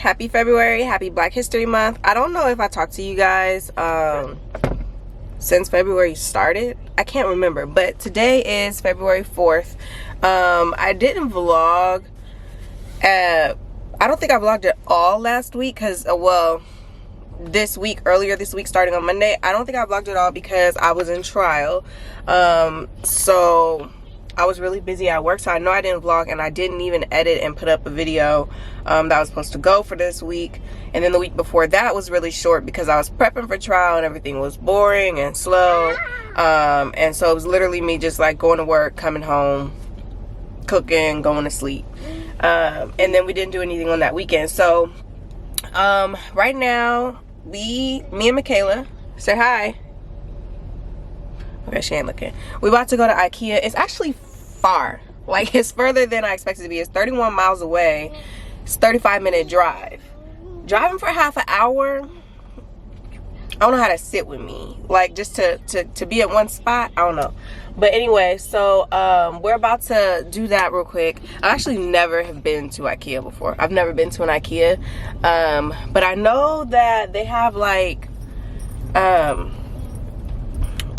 Happy February. Happy Black History Month. I don't know if I talked to you guys since February started. I can't remember, but today is February 4th. I didn't vlog. I don't think I vlogged at all last week because, well, earlier this week, starting on Monday, I don't think I vlogged at all because I was in trial. So I was really busy at work, so I know I didn't vlog, and I didn't even edit and put up a video that was supposed to go for this week. And then the week before that was really short because I was prepping for trial and everything was boring and slow. And so it was literally me just like going to work, coming home, cooking, going to sleep. And then we didn't do anything on that weekend. So right now, me and Michaela, say hi. Okay, she ain't looking. We about to go to IKEA. It's actually far. Like, it's further than I expected it to be. It's 31 miles away. It's a 35-minute drive. Driving for half an hour, I don't know how to sit with me. Like, just to be at one spot, I don't know. But anyway, so we're about to do that real quick. I actually never have been to IKEA before. I've never been to an IKEA. But I know that they have like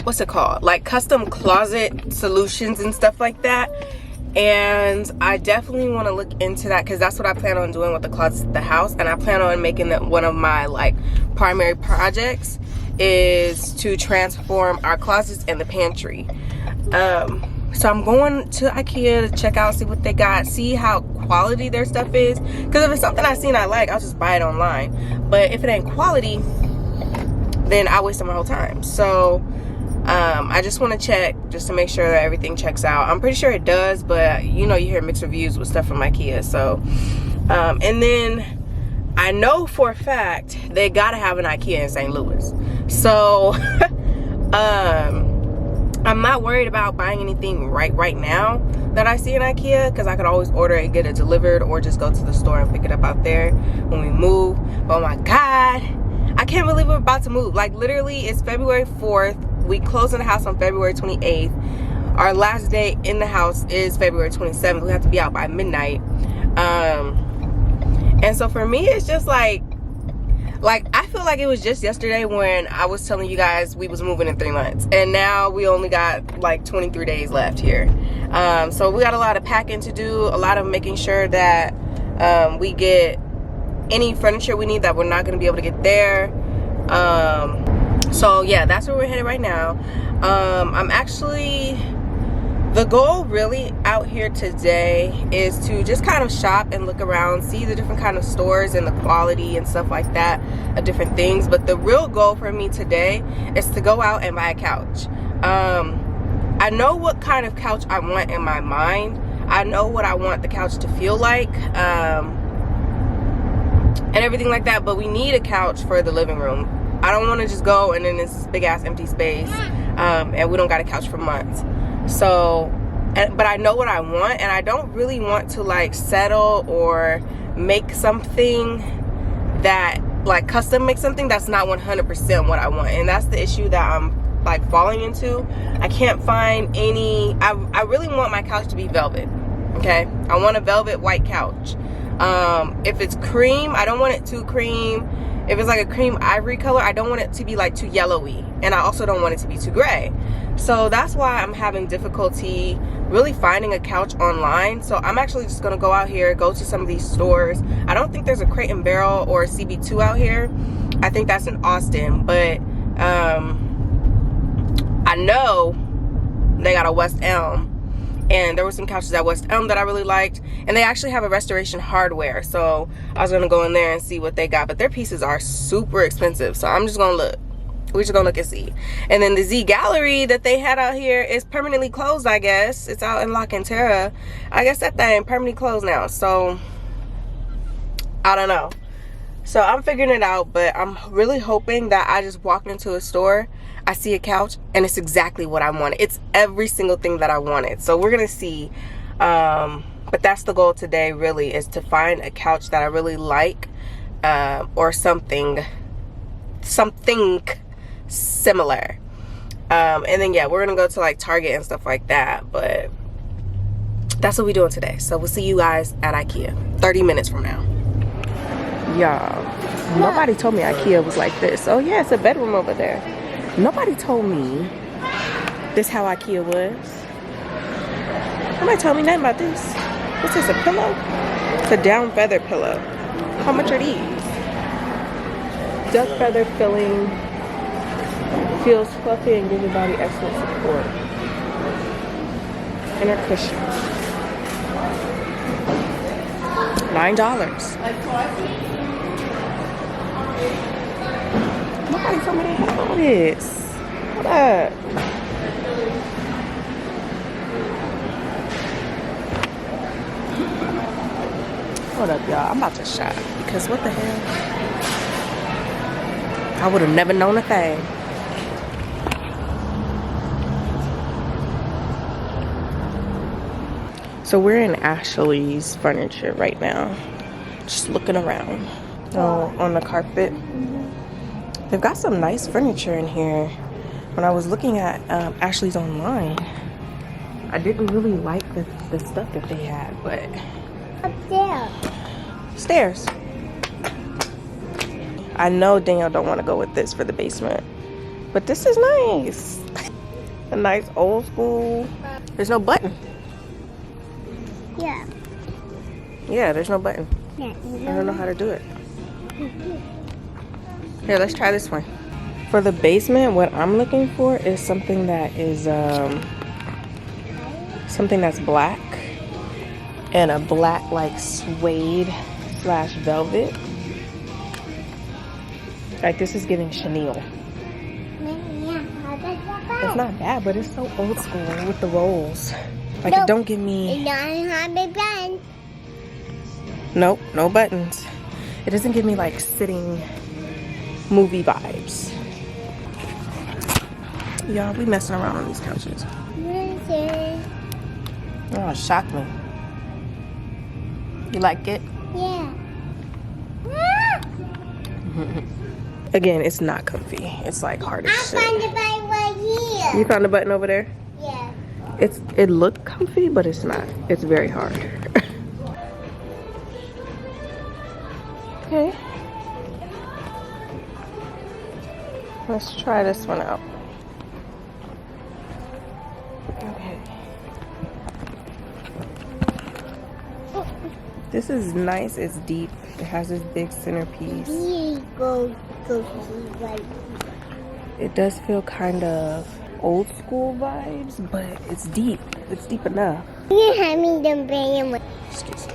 what's it called, like custom closet solutions and stuff like that, and I definitely want to look into that because that's what I plan on doing with the closet at the house. And I plan on making that one of my like primary projects, is to transform our closets and the pantry. So I'm going to IKEA to check out, see what they got, see how quality their stuff is, because if it's something I seen I like, I'll just buy it online. But if it ain't quality, then I wasted my whole time. So I just want to check just to make sure that everything checks out. I'm pretty sure it does, but you know, you hear mixed reviews with stuff from IKEA. So and then I know for a fact they gotta have an IKEA in St. Louis. So I'm not worried about buying anything right now that I see in IKEA, because I could always order it, get it delivered, or just go to the store and pick it up out there when we move. Oh my God, I can't believe we're about to move. Like, literally, it's February 4th. We closed in the house on February 28th. Our last day in the house is February 27th. We have to be out by midnight. And so for me, it's just like I feel like it was just yesterday when I was telling you guys we was moving in 3 months, and now we only got like 23 days left here. So we got a lot of packing to do, a lot of making sure that we get any furniture we need that we're not going to be able to get there. So yeah, that's where we're headed right now. I'm actually, the goal really out here today is to just kind of shop and look around, see the different kind of stores and the quality and stuff like that of different things. But the real goal for me today is to go out and buy a couch. I know what kind of couch I want in my mind. I know what I want the couch to feel like, and everything like that, but we need a couch for the living room. I don't want to just go and then this big ass empty space, and we don't got a couch for months. So, but I know what I want, and I don't really want to like settle or make something that, like, custom make something that's not 100% what I want. And that's the issue that I'm like falling into. I can't find any, I really want my couch to be velvet. Okay, I want a velvet white couch. If it's cream, I don't want it too cream. If it's like a cream ivory color, I don't want it to be like too yellowy, and I also don't want it to be too gray. So that's why I'm having difficulty really finding a couch online. So I'm actually just gonna go out here, go to some of these stores. I don't think there's a Crate and Barrel or a CB2 out here. I think that's in Austin, but I know they got a West Elm, and there were some couches at West Elm that I really liked, and they actually have a Restoration Hardware. So I was gonna go in there and see what they got, but their pieces are super expensive. So I'm just gonna look. We're just gonna look and see. And then the Z Gallery that they had out here is permanently closed, I guess. It's out in La Cantera. I guess that thing permanently closed now. So I don't know. So I'm figuring it out, but I'm really hoping that I just walk into a store, I see a couch, and it's exactly what I wanted. It's every single thing that I wanted. So we're gonna see. But that's the goal today, really, is to find a couch that I really like, or something similar. And then yeah, we're gonna go to like Target and stuff like that. But that's what we're doing today. So we'll see you guys at IKEA 30 minutes from now. Y'all, nobody told me IKEA was like this. Oh yeah, it's a bedroom over there. Nobody told me this how IKEA was. Nobody told me nothing about this. What's this, a pillow? It's a down feather pillow. How much are these? Duck feather filling. Feels fluffy and gives your body excellent support. Inner cushion. $9. Nobody told me they had all this. Hold up. Hold up, y'all. I'm about to shop because what the hell? I would have never known a thing. So we're in Ashley's furniture right now. Just looking around. Oh, on the carpet. They've got some nice furniture in here. When I was looking at Ashley's online, I didn't really like the stuff that they had, but... Upstairs. Stairs. I know Danielle don't want to go with this for the basement, but this is nice. A nice old school. There's no button. Yeah. Yeah, there's no button. Yeah. I don't know how to do it. Here, let's try this one. For the basement, what I'm looking for is something that is something that's black and a black like suede / velvet. Like this is giving Shaaanelle. It's not bad, but it's so old school with the rolls. Like it don't give me. Nope, no buttons. It doesn't give me like sitting movie vibes. Y'all, we messing around on these couches. Oh, it shocked me. You like it? Yeah. Again, it's not comfy. It's like hard as shit. I found the button right here. You found the button over there? Yeah. It looked comfy, but it's not. It's very hard. Okay. Let's try this one out. Okay. This is nice. It's deep. It has this big centerpiece. It does feel kind of old school vibes, but it's deep. It's deep enough. Excuse me.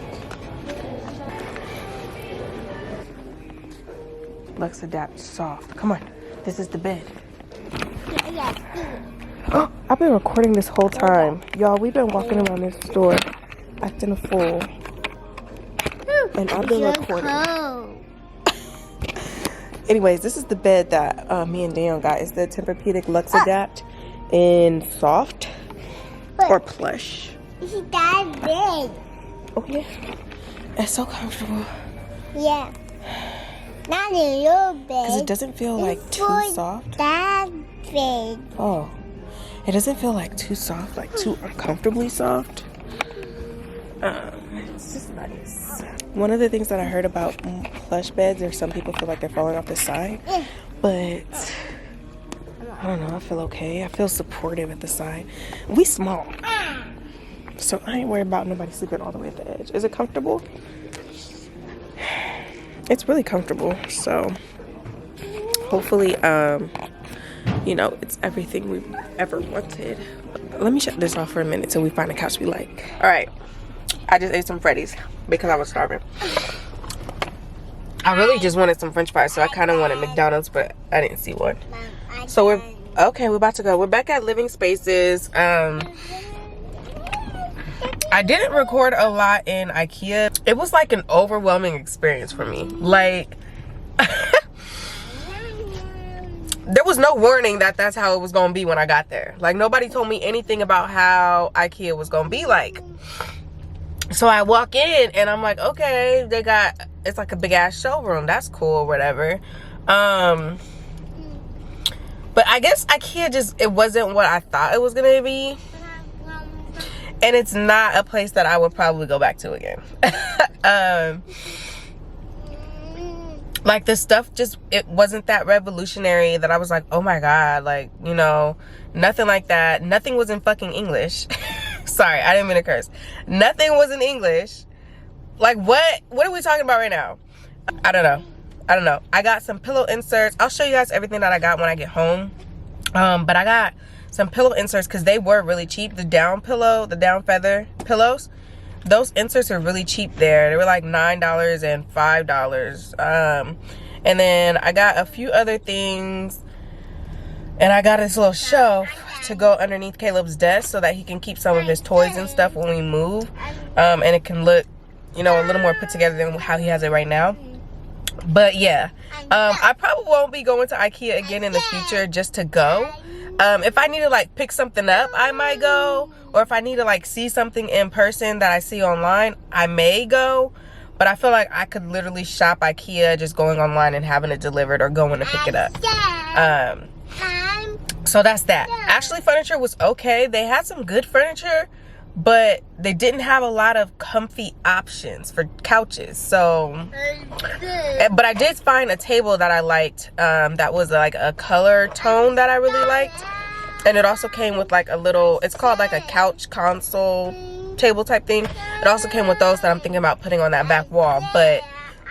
Lux Adapt Soft. Come on. This is the bed. Oh, I've been recording this whole time. Y'all, we've been walking around this store acting a fool. And I've been recording. Anyways, this is the bed that me and Daniel got. It's the Tempur-Pedic Lux Adapt in soft or plush. It's that big. Oh yeah, it's so comfortable. Yeah. Not in your bed. Because it doesn't feel like too soft. That big. Oh, it doesn't feel like too soft, like too uncomfortably soft. It's just nice. One of the things that I heard about plush beds is some people feel like they're falling off the side, but I don't know. I feel okay. I feel supportive at the side. We small, so I ain't worried about nobody sleeping all the way at the edge. Is it comfortable? It's really comfortable. So hopefully, you know, it's everything we've ever wanted. Let me shut this off for a minute till we find a couch we like. All right. I just ate some Freddy's because I was starving. I really just wanted some French fries, so I kind of wanted McDonald's, but I didn't see one. So we're about to go. We're back at Living Spaces. I didn't record a lot in IKEA. It was like an overwhelming experience for me. Like, there was no warning that that's how it was gonna be when I got there. Like, nobody told me anything about how IKEA was gonna be like. So I walk in and I'm like, okay, it's like a big ass showroom. That's cool, whatever. But I guess IKEA it wasn't what I thought it was gonna be. And it's not a place that I would probably go back to again. like the stuff just, it wasn't that revolutionary that I was like, oh my god, like, you know, nothing like that. Nothing was in fucking English. Sorry, I didn't mean to curse. Nothing was in English. Like, what are we talking about right now? I don't know. I got some pillow inserts. I'll show you guys everything that I got when I get home. But I got some pillow inserts because they were really cheap. The down pillow, the down feather pillows, those inserts are really cheap there. They were like $9 and $5. And then I got a few other things, and I got this little shelf to go underneath Caleb's desk so that he can keep some of his toys and stuff when we move, and it can look, you know, a little more put together than how he has it right now. But yeah, I probably won't be going to IKEA again in the future just to go. If I need to like pick something up, I might go. Or if I need to like see something in person that I see online, I may go. But I feel like I could literally shop IKEA just going online and having it delivered or going to pick it up. So that's that. Ashley Furniture was okay. They had some good furniture, but they didn't have a lot of comfy options for couches. So, but I did find a table that I liked, that was like a color tone that I really liked. And it also came with like a little, it's called like a couch console table type thing. It also came with those that I'm thinking about putting on that back wall. But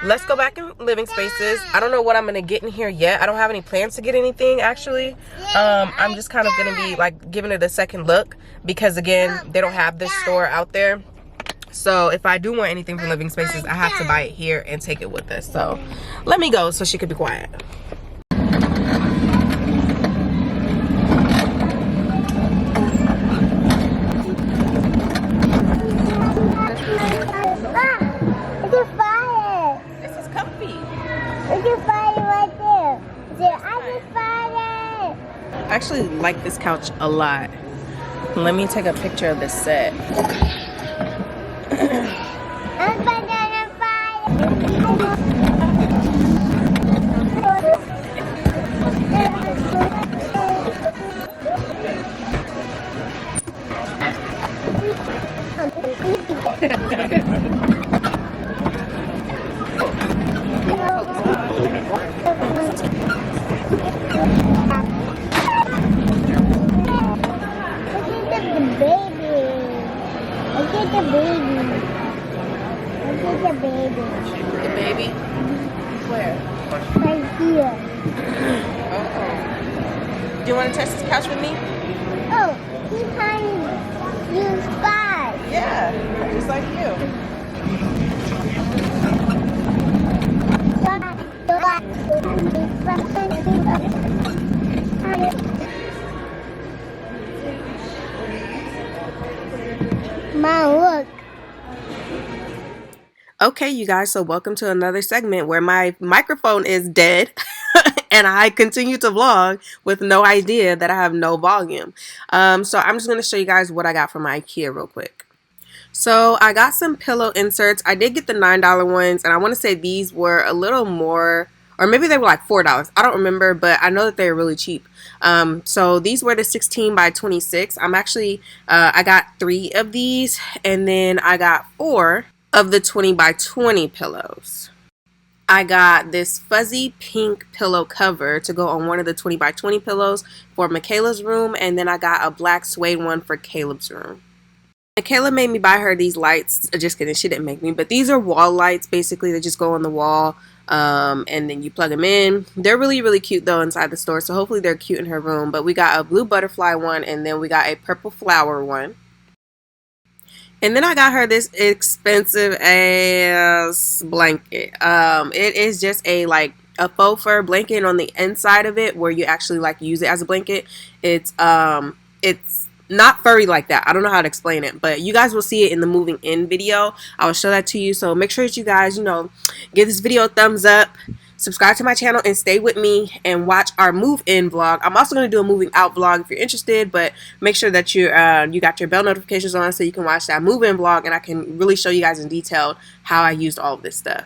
let's go back in living spaces. I don't know what I'm gonna get in here yet. I don't have any plans to get anything actually. I'm just kind of gonna be like giving it a second look, because again, they don't have this store out there. So if I do want anything from living spaces, I have to buy it here and take it with us. So let me go so she could be quiet. I actually like this couch a lot. Let me take a picture of this set. The baby? Where? Right here. Uh-oh. Do you want to test this couch with me? Oh, he can use five. Yeah, just like you. Mom, look. Okay, you guys, so welcome to another segment where my microphone is dead and I continue to vlog with no idea that I have no volume. So I'm just going to show you guys what I got from IKEA real quick. So I got some pillow inserts. I did get the $9 ones, and I want to say these were a little more, or maybe they were like $4. I don't remember, but I know that they're really cheap. So these were the 16 by 26. I'm actually, I got 3 of these, and then I got 4 of the 20 by 20 pillows. I got this fuzzy pink pillow cover to go on one of the 20 by 20 pillows for Michaela's room, and then I got a black suede one for Caleb's room. Michaela made me buy her these lights. Just kidding, she didn't make me, but these are wall lights. Basically, they just go on the wall, and then you plug them in. They're really, really cute though inside the store, so hopefully they're cute in her room. But we got a blue butterfly one, and then we got a purple flower one. And then I got her this expensive ass blanket. It is just a faux fur blanket. On the inside of it, where you actually like use it as a blanket, it's not furry like that. I don't know how to explain it, but you guys will see it in the moving in video. I will show that to you. So make sure that you guys, give this video a thumbs up. Subscribe to my channel and stay with me and watch our move-in vlog. I'm also going to do a moving out vlog if you're interested, but make sure that you got your bell notifications on so you can watch that move-in vlog, and I can really show you guys in detail how I used all of this stuff.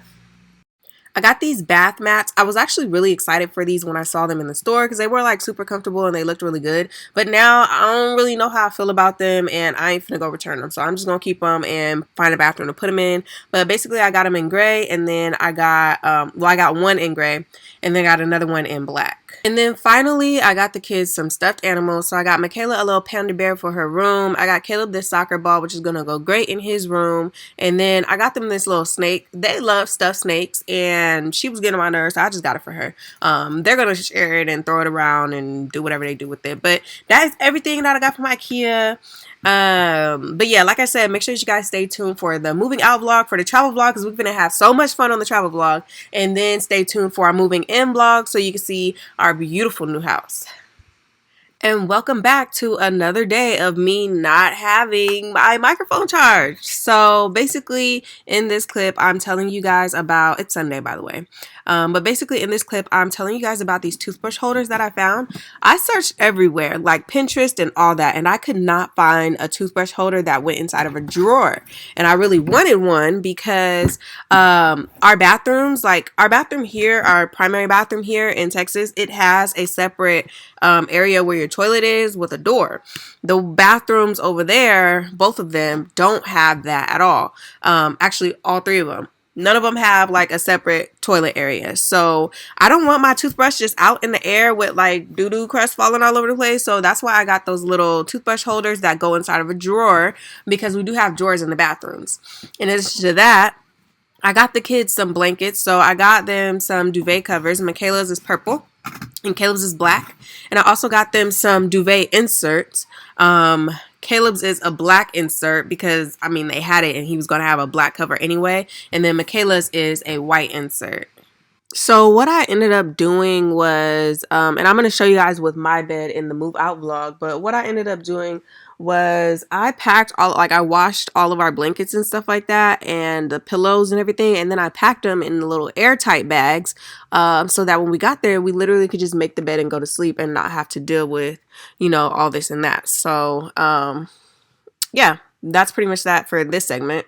I got these bath mats. I was actually really excited for these when I saw them in the store because they were like super comfortable and they looked really good. But now I don't really know how I feel about them and I ain't finna go return them. So I'm just gonna keep them and find a bathroom to put them in. But basically I got them in gray and then I got, I got one in gray and then got another one in black. And then finally, I got the kids some stuffed animals. So I got Michaela a little panda bear for her room. I got Caleb this soccer ball, which is going to go great in his room. And then I got them this little snake. They love stuffed snakes, and she was getting on my nerves, so I just got it for her. They're going to share it and throw it around and do whatever they do with it. But that is everything that I got from IKEA. But yeah, like I said, make sure you guys stay tuned for the moving out vlog, for the travel vlog, because we're gonna have so much fun on the travel vlog, and then stay tuned for our moving in vlog so you can see our beautiful new house. And welcome back to another day of me not having my microphone charged. So basically in this clip, I'm telling you guys about, it's Sunday by the way, but basically in this clip, I'm telling you guys about these toothbrush holders that I found. I searched everywhere, like Pinterest and all that, and I could not find a toothbrush holder that went inside of a drawer. And I really wanted one because our bathrooms, like our bathroom here, our primary bathroom here in Texas, it has a separate area where your toilet is with a door. The bathrooms over there, both of them, don't have that at all. Actually, all three of them. None of them have like a separate toilet area. So I don't want my toothbrush just out in the air with like doo-doo crust falling all over the place. So that's why I got those little toothbrush holders that go inside of a drawer, because we do have drawers in the bathrooms. In addition to that, I got the kids some blankets. So I got them some duvet covers. Michaela's is purple and Caleb's is black. And I also got them some duvet inserts. Caleb's is a black insert because, I mean, they had it and he was going to have a black cover anyway. And then Michaela's is a white insert. So what I ended up doing was, and I'm going to show you guys with my bed in the move out vlog, but what I ended up doing was I packed all, like I washed all of our blankets and stuff like that and the pillows and everything, and then I packed them in the little airtight bags so that when we got there, we literally could just make the bed and go to sleep and not have to deal with, you know, all this and that. So yeah, that's pretty much that for this segment.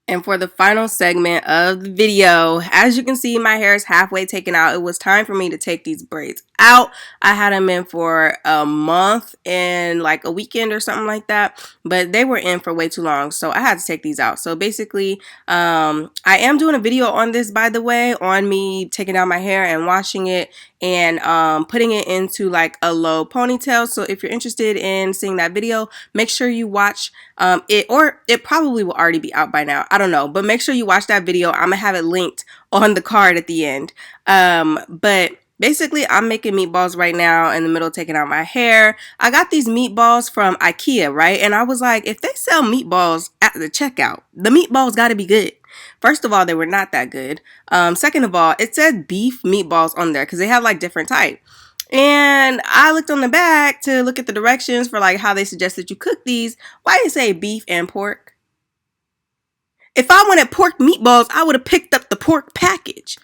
And for the final segment of the video, as you can see, my hair is halfway taken out. It was time for me to take these braids out. I had them in for a month and like a weekend or something like that, but they were in for way too long, so I had to take these out. So basically, I am doing a video on this, by the way, on me taking out my hair and washing it and putting it into like a low ponytail. So if you're interested in seeing that video, make sure you watch it, or it probably will already be out by now. I don't know, but make sure you watch that video. I'm gonna have it linked on the card at the end. But basically, I'm making meatballs right now in the middle of taking out my hair. I got these meatballs from IKEA, right? And I was like, if they sell meatballs at the checkout, the meatballs got to be good. First of all, they were not that good. Second of all, it said beef meatballs on there because they have like different type. And I looked on the back to look at the directions for like how they suggested you cook these. Why did it say beef and pork? If I wanted pork meatballs, I would have picked up the pork package.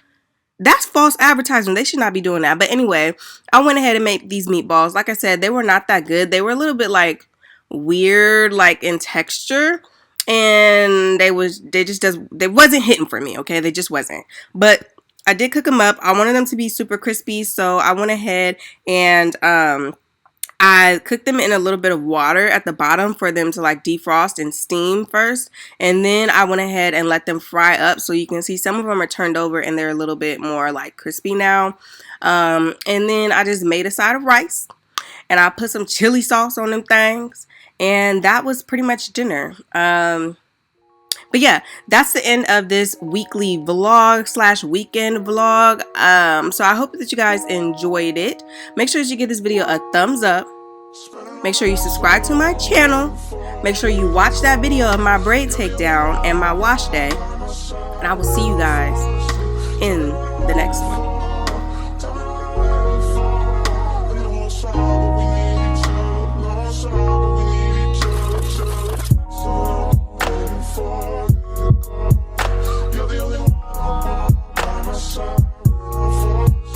That's false advertising. They should not be doing that. But anyway, I went ahead and made these meatballs. Like I said, they were not that good. They were a little bit like weird, like in texture. And they wasn't hitting for me, okay? They just wasn't. But I did cook them up. I wanted them to be super crispy, so I went ahead and I cooked them in a little bit of water at the bottom for them to like defrost and steam first. And then I went ahead and let them fry up. So you can see some of them are turned over and they're a little bit more like crispy now. And then I just made a side of rice and I put some chili sauce on them things. And that was pretty much dinner. But yeah, that's the end of this weekly vlog / weekend vlog. So I hope that you guys enjoyed it. Make sure that you give this video a thumbs up. Make sure you subscribe to my channel. Make sure you watch that video of my braid takedown and my wash day. And I will see you guys in the next one.